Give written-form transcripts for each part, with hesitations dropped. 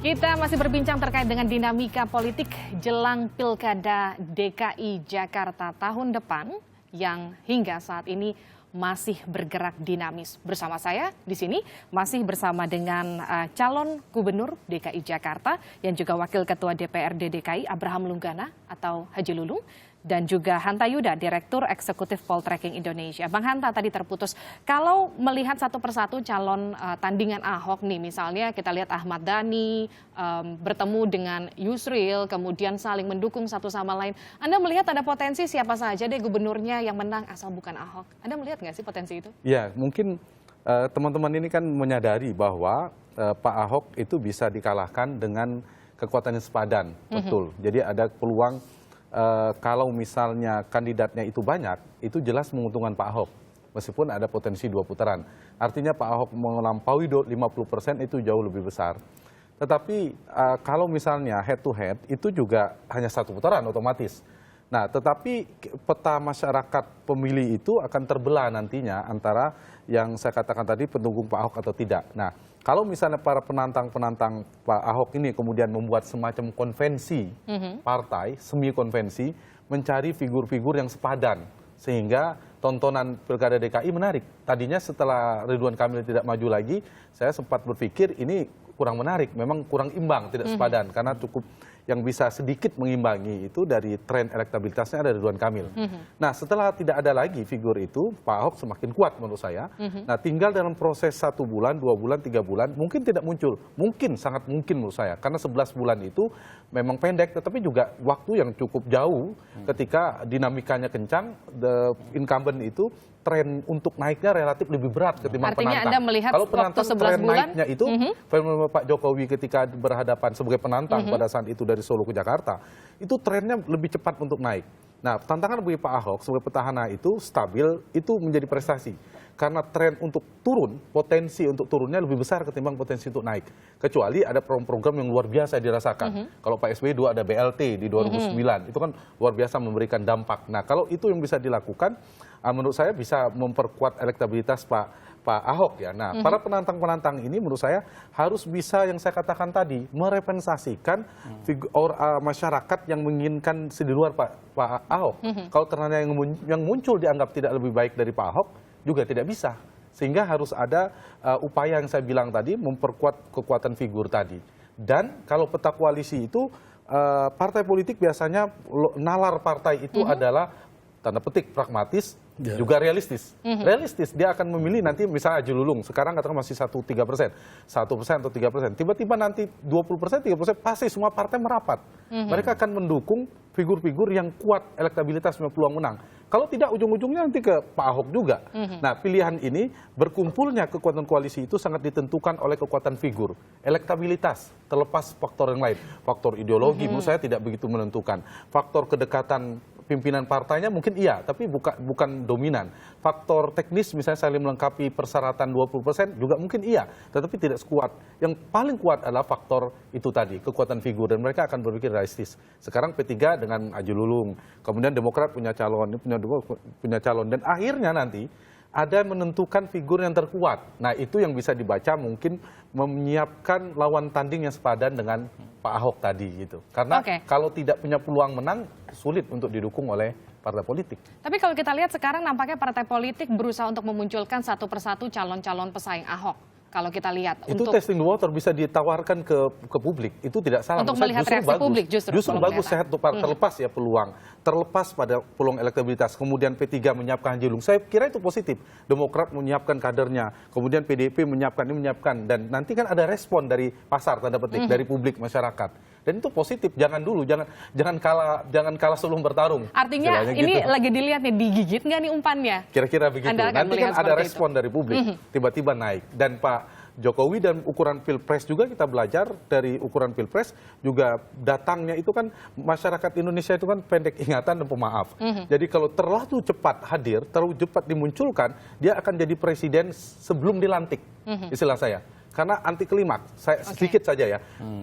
Kita masih berbincang terkait dengan dinamika politik jelang Pilkada DKI Jakarta tahun depan yang hingga saat ini masih bergerak dinamis. Bersama saya di sini masih bersama dengan calon gubernur DKI Jakarta yang juga wakil ketua DPRD DKI Abraham Lunggana atau Haji Lulung. Dan juga Hanta Yuda, Direktur Eksekutif Poltreking Indonesia. Bang Hanta tadi terputus, kalau melihat satu persatu calon tandingan Ahok nih, misalnya kita lihat Ahmad Dhani bertemu dengan Yusril, kemudian saling mendukung satu sama lain. Anda melihat ada potensi siapa saja deh gubernurnya yang menang asal bukan Ahok? Anda melihat nggak sih potensi itu? Ya, mungkin teman-teman ini kan menyadari bahwa Pak Ahok itu bisa dikalahkan dengan kekuatan yang sepadan, betul. Jadi ada peluang kalau misalnya kandidatnya itu banyak, itu jelas menguntungkan Pak Ahok. Meskipun ada potensi 2 putaran. Artinya Pak Ahok melampaui 50% itu jauh lebih besar. Tetapi kalau misalnya head to head, itu juga hanya 1 putaran otomatis. Nah, tetapi peta masyarakat pemilih itu akan terbelah nantinya antara yang saya katakan tadi pendukung Pak Ahok atau tidak. Nah, kalau misalnya para penantang-penantang Pak Ahok ini kemudian membuat semacam konvensi partai, semi konvensi, mencari figur-figur yang sepadan, sehingga tontonan Pilkada DKI menarik. Tadinya setelah Ridwan Kamil tidak maju lagi, saya sempat berpikir ini kurang menarik, memang kurang imbang, tidak sepadan, karena cukup yang bisa sedikit mengimbangi itu dari tren elektabilitasnya ada Ridwan Kamil. Nah, setelah tidak ada lagi figur itu, Pak Ahok semakin kuat menurut saya. Nah, tinggal dalam proses 1 bulan, 2 bulan, 3 bulan, mungkin tidak muncul. Mungkin, sangat mungkin menurut saya. Karena 11 bulan itu memang pendek, tetapi juga waktu yang cukup jauh ketika dinamikanya kencang, the incumbent itu tren untuk naiknya relatif lebih berat ketimbang penantang. Artinya Anda melihat kalau penantang waktu 11 tren bulan, naiknya itu, fenomena Pak Jokowi ketika berhadapan sebagai penantang pada saat itu dari Solo ke Jakarta, itu trennya lebih cepat untuk naik. Nah, tantangan bagi Pak Ahok sebagai petahana itu stabil, itu menjadi prestasi. Karena tren untuk turun, potensi untuk turunnya lebih besar ketimbang potensi untuk naik. Kecuali ada program-program yang luar biasa dirasakan. Kalau Pak SBY dulu ada BLT di 2009, itu kan luar biasa memberikan dampak. Nah, kalau itu yang bisa dilakukan, menurut saya bisa memperkuat elektabilitas Pak Ahok ya. Nah, para penantang-penantang ini menurut saya harus bisa yang saya katakan tadi merepresentasikan masyarakat yang menginginkan di luar Pak Ahok. Kalau ternyata yang muncul dianggap tidak lebih baik dari Pak Ahok, juga tidak bisa. Sehingga harus ada upaya yang saya bilang tadi memperkuat kekuatan figur tadi. Dan kalau peta koalisi itu partai politik biasanya nalar partai itu adalah tanda petik pragmatis, juga realistis. Realistis, dia akan memilih nanti misalnya Haji Lulung, sekarang katakan masih 1-3%, 1% atau 3%. Tiba-tiba nanti 20%, 3%, pasti semua partai merapat. Mereka akan mendukung figur-figur yang kuat elektabilitasnya peluang menang. Kalau tidak, ujung-ujungnya nanti ke Pak Ahok juga. Nah, pilihan ini berkumpulnya kekuatan koalisi itu sangat ditentukan oleh kekuatan figur. Elektabilitas, terlepas faktor yang lain. Faktor ideologi menurut saya tidak begitu menentukan. Faktor kedekatan pimpinan partainya mungkin iya, tapi bukan dominan. Faktor teknis misalnya saling melengkapi persyaratan 20% juga mungkin iya, tetapi tidak sekuat. Yang paling kuat adalah faktor itu tadi, kekuatan figur, dan mereka akan berpikir realistis. Sekarang P3 dengan Haji Lulung, kemudian Demokrat punya calon, dan akhirnya nanti ada menentukan figur yang terkuat. Nah, itu yang bisa dibaca mungkin menyiapkan lawan tanding yang sepadan dengan Pak Ahok tadi gitu. Karena kalau tidak punya peluang menang, sulit untuk didukung oleh partai politik. Tapi kalau kita lihat sekarang nampaknya partai politik berusaha untuk memunculkan satu persatu calon-calon pesaing Ahok. Kalau kita lihat itu testing the water bisa ditawarkan ke publik, itu tidak salah. Untuk melihat reaksi publik justru bagus, sehat untuk terlepas ya peluang, terlepas pada peluang elektabilitas. Kemudian P3 menyiapkan Haji Lulung, saya kira itu positif. Demokrat menyiapkan kadernya, kemudian PDIP menyiapkan, dan nanti kan ada respon dari pasar tanda petik, dari publik masyarakat. Dan itu positif, jangan kalah sebelum bertarung. Artinya ini gitu. Lagi dilihat nih, digigit nggak nih umpannya? Kira-kira begitu. Nanti kan ada respon dari publik, tiba-tiba naik. Dan Pak Jokowi dan ukuran Pilpres juga kita belajar dari ukuran Pilpres juga datangnya itu kan masyarakat Indonesia itu kan pendek ingatan dan pemaaf. Jadi kalau terlalu cepat hadir, terlalu cepat dimunculkan, dia akan jadi presiden sebelum dilantik, istilah saya. karena anti klimaks. Saya sedikit saja ya.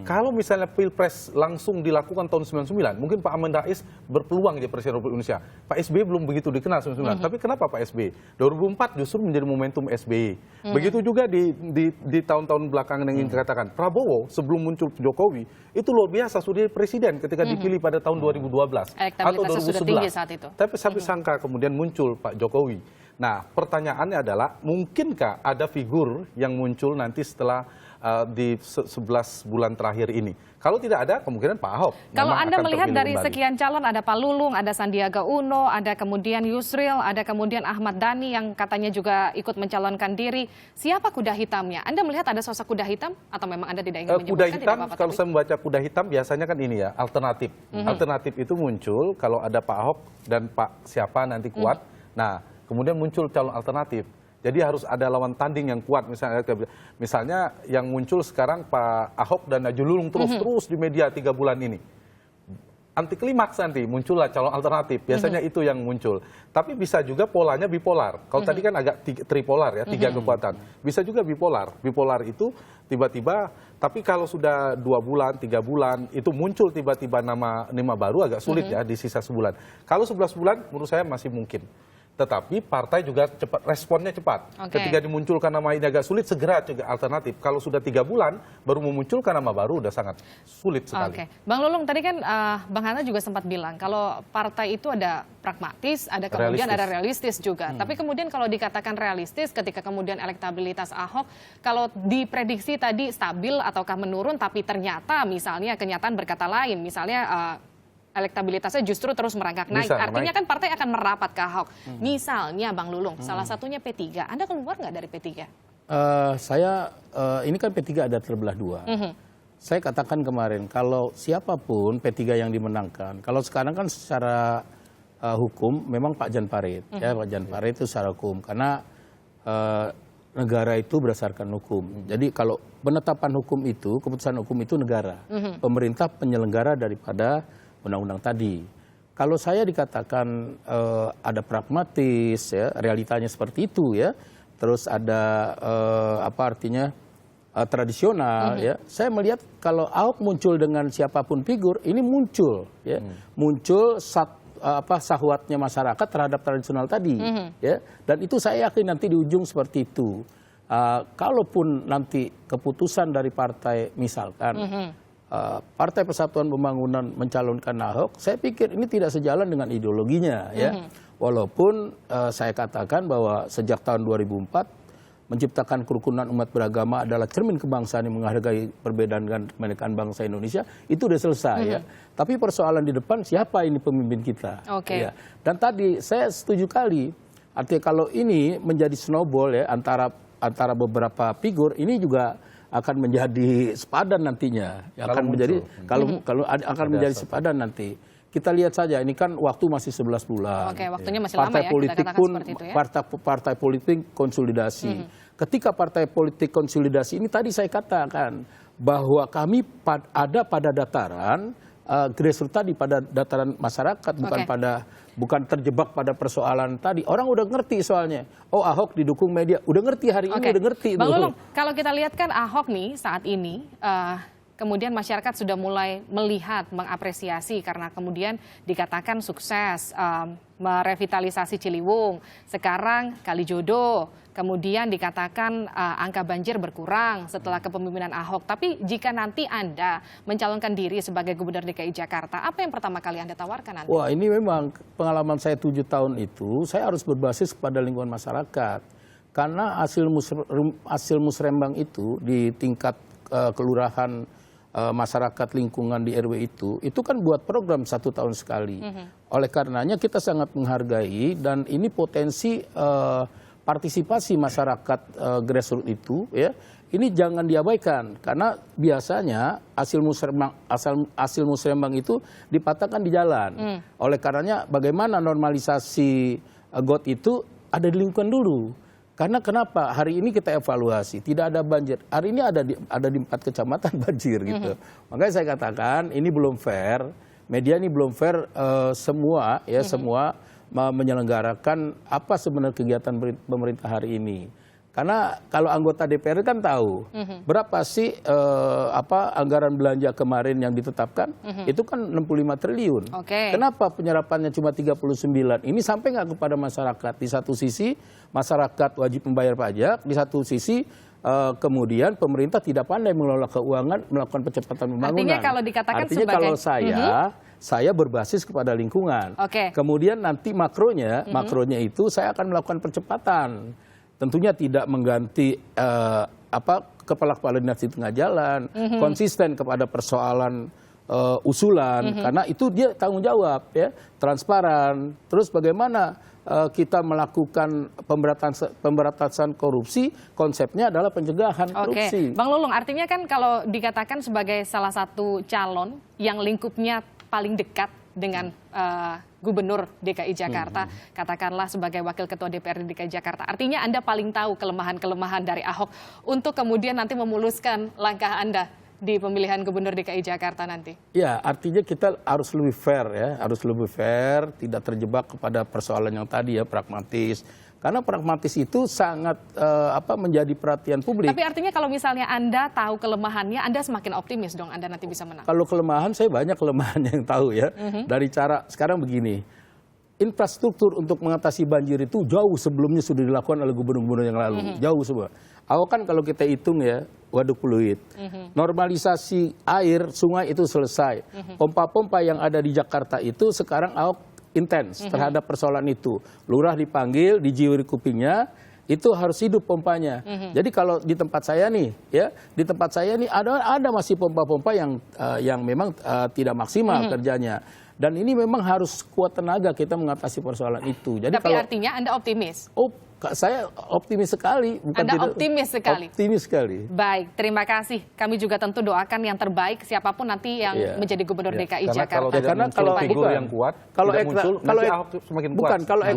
Kalau misalnya Pilpres langsung dilakukan tahun 99, mungkin Pak Amin Rais berpeluang jadi Presiden Republik Indonesia. Pak SBY belum begitu dikenal 99. Tapi kenapa Pak SBY? 2004 justru menjadi momentum SBY. Begitu juga di tahun-tahun belakangan yang ingin dikatakan. Prabowo sebelum muncul Jokowi itu luar biasa sudah jadi presiden ketika dipilih pada tahun 2012 atau 2011. Sudah tinggi saat itu. Tapi sampai sangka kemudian muncul Pak Jokowi. Nah, pertanyaannya adalah mungkinkah ada figur yang muncul nanti setelah di 11 bulan terakhir ini? Kalau tidak ada, kemungkinan Pak Ahok. Kalau Anda melihat dari kembali. sekian calon, ada Pak Lulung, ada Sandiaga Uno, ada kemudian Yusril, ada kemudian Ahmad Dhani yang katanya juga ikut mencalonkan diri. Siapa kuda hitamnya? Anda melihat ada sosok kuda hitam atau memang Anda tidak ingin menyebutkan? Kuda hitam, kalau saya membaca kuda hitam biasanya kan ini ya, alternatif. Alternatif itu muncul kalau ada Pak Ahok dan Pak siapa nanti kuat. Nah, kemudian muncul calon alternatif. Jadi harus ada lawan tanding yang kuat. Misalnya yang muncul sekarang Pak Ahok dan Najululung terus di media 3 bulan ini. Anti klimaks nanti muncullah calon alternatif. Biasanya itu yang muncul. Tapi bisa juga polanya bipolar. Kalau tadi kan agak tripolar ya, 3 kekuatan. Bisa juga bipolar. Bipolar itu tiba-tiba, tapi kalau sudah 2 bulan, 3 bulan, itu muncul tiba-tiba nama baru agak sulit ya di sisa sebulan. Kalau 11 bulan menurut saya masih mungkin. Tetapi partai juga cepat, responnya cepat. Ketika dimunculkan nama ini agak sulit, segera juga alternatif. Kalau sudah 3 bulan, baru memunculkan nama baru, udah sangat sulit sekali. Bang Lulung, tadi kan Bang Hana juga sempat bilang, kalau partai itu ada pragmatis, ada kemudian ada realistis juga. Tapi kemudian kalau dikatakan realistis, ketika kemudian elektabilitas Ahok, kalau diprediksi tadi stabil ataukah menurun, tapi ternyata misalnya kenyataan berkata lain, misalnya elektabilitasnya justru terus merangkak naik. Artinya kan partai akan merapat ke Ahok. Misalnya Bang Lulung, salah satunya P3. Anda keluar nggak dari P3? Ini kan P3 ada terbelah 2. Saya katakan kemarin, kalau siapapun P3 yang dimenangkan, kalau sekarang kan secara hukum memang Pak Jan Farid. Ya, Pak Jan Farid itu secara hukum. Karena negara itu berdasarkan hukum. Jadi kalau penetapan hukum itu, keputusan hukum itu negara. Pemerintah penyelenggara daripada undang-undang tadi. Kalau saya dikatakan ada pragmatis, ya, realitanya seperti itu, ya. Terus ada tradisional, ya. Saya melihat kalau Ahok muncul dengan siapapun figur, ini muncul, ya, muncul sahwatnya masyarakat terhadap tradisional tadi, ya. Dan itu saya yakin nanti di ujung seperti itu. Kalaupun nanti keputusan dari partai misalkan. Partai Persatuan Pembangunan mencalonkan Ahok, saya pikir ini tidak sejalan dengan ideologinya, ya. Walaupun saya katakan bahwa sejak tahun 2004 menciptakan kerukunan umat beragama adalah cermin kebangsaan yang menghargai perbedaan dan kebinekaan bangsa Indonesia, itu sudah selesai, ya. Tapi persoalan di depan siapa ini pemimpin kita? Ya. Dan tadi saya setuju kali, artinya kalau ini menjadi snowball, ya, antara beberapa figur, ini juga akan menjadi sepadan nantinya, akan menjadi sepadan nanti. Kita lihat saja, ini kan waktu masih 11 bulan. Waktunya masih lama ya, politik pun itu, ya? Partai politik konsolidasi. Ketika partai politik konsolidasi ini tadi saya katakan bahwa kami ada pada dataran grassroots tadi, pada dataran masyarakat, bukan terjebak pada persoalan tadi. Orang udah ngerti soalnya. Oh, Ahok didukung media. Udah ngerti hari ini, udah ngerti. Bang Lulung, kalau kita lihat kan Ahok nih saat ini, kemudian masyarakat sudah mulai melihat, mengapresiasi karena kemudian dikatakan sukses merevitalisasi Ciliwung. Sekarang Kalijodo, kemudian dikatakan angka banjir berkurang setelah kepemimpinan Ahok. Tapi jika nanti Anda mencalonkan diri sebagai Gubernur DKI Jakarta, apa yang pertama kali Anda tawarkan nanti? Wah, ini memang pengalaman saya 7 tahun itu, saya harus berbasis pada lingkungan masyarakat. Karena hasil musrembang itu di tingkat kelurahan, masyarakat lingkungan di RW itu kan buat program 1 tahun sekali. Oleh karenanya kita sangat menghargai dan ini potensi partisipasi masyarakat grassroots itu, ya, ini jangan diabaikan karena biasanya hasil musrembang itu dipatahkan di jalan. Oleh karenanya bagaimana normalisasi got itu ada di lingkungan dulu. Karena kenapa? Hari ini kita evaluasi, tidak ada banjir. Hari ini ada di 4 kecamatan banjir gitu. Makanya saya katakan ini belum fair. Media ini belum fair semua menyelenggarakan apa sebenarnya kegiatan pemerintah hari ini. Karena kalau anggota DPR kan tahu berapa sih anggaran belanja kemarin yang ditetapkan, itu kan 65 triliun. Kenapa penyerapannya cuma 39? Ini sampai nggak kepada masyarakat? Di satu sisi masyarakat wajib membayar pajak, di satu sisi kemudian pemerintah tidak pandai mengelola keuangan, melakukan percepatan pembangunan. Artinya kalau dikatakan sebagai... kalau saya berbasis kepada lingkungan. Kemudian nanti makronya itu saya akan melakukan percepatan. Tentunya tidak mengganti kepala-kepala dinas di tengah jalan, konsisten kepada persoalan usulan, karena itu dia tanggung jawab, ya, transparan. Terus bagaimana kita melakukan pemberantasan korupsi, konsepnya adalah pencegahan korupsi. Bang Lulung, artinya kan kalau dikatakan sebagai salah satu calon yang lingkupnya paling dekat dengan Gubernur DKI Jakarta, katakanlah sebagai Wakil Ketua DPRD DKI Jakarta, artinya Anda paling tahu kelemahan-kelemahan dari Ahok untuk kemudian nanti memuluskan langkah Anda di pemilihan Gubernur DKI Jakarta nanti. Ya, artinya kita harus lebih fair, ya, harus lebih fair, tidak terjebak kepada persoalan yang tadi, ya, pragmatis. Karena pragmatis itu sangat menjadi perhatian publik. Tapi artinya kalau misalnya Anda tahu kelemahannya, Anda semakin optimis dong Anda nanti bisa menang. Kalau kelemahan, saya banyak kelemahan yang tahu, ya. Dari cara sekarang begini, infrastruktur untuk mengatasi banjir itu jauh sebelumnya sudah dilakukan oleh gubernur-gubernur yang lalu, jauh semua. Awal kan kalau kita hitung, ya, waduk fluid, normalisasi air sungai itu selesai. Pompa-pompa yang ada di Jakarta itu sekarang Ahok intens terhadap persoalan itu. Lurah dipanggil, dijiwiri kupingnya, itu harus hidup pompanya. Jadi kalau di tempat saya nih, ya, di tempat saya nih ada masih pompa-pompa yang memang tidak maksimal kerjanya. Dan ini memang harus kuat tenaga kita mengatasi persoalan itu. Jadi tapi artinya Anda optimis? Saya optimis sekali. Anda optimis sekali? Optimis sekali. Baik, terima kasih. Kami juga tentu doakan yang terbaik siapapun nanti yang menjadi Gubernur DKI Jakarta. Karena kalau figur yang kuat, kalau semakin kuat. Kalau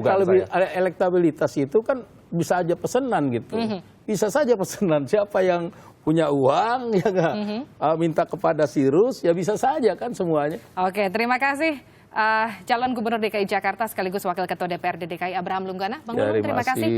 elektabilitas itu kan bisa aja pesanan gitu. Bisa saja pesanan. Siapa yang punya uang, ya nggak minta kepada Sirus, ya bisa saja kan semuanya. Oke, terima kasih. Calon Gubernur DKI Jakarta sekaligus Wakil Ketua DPRD DKI Abraham Lunggana. Bang Lulung, terima kasih.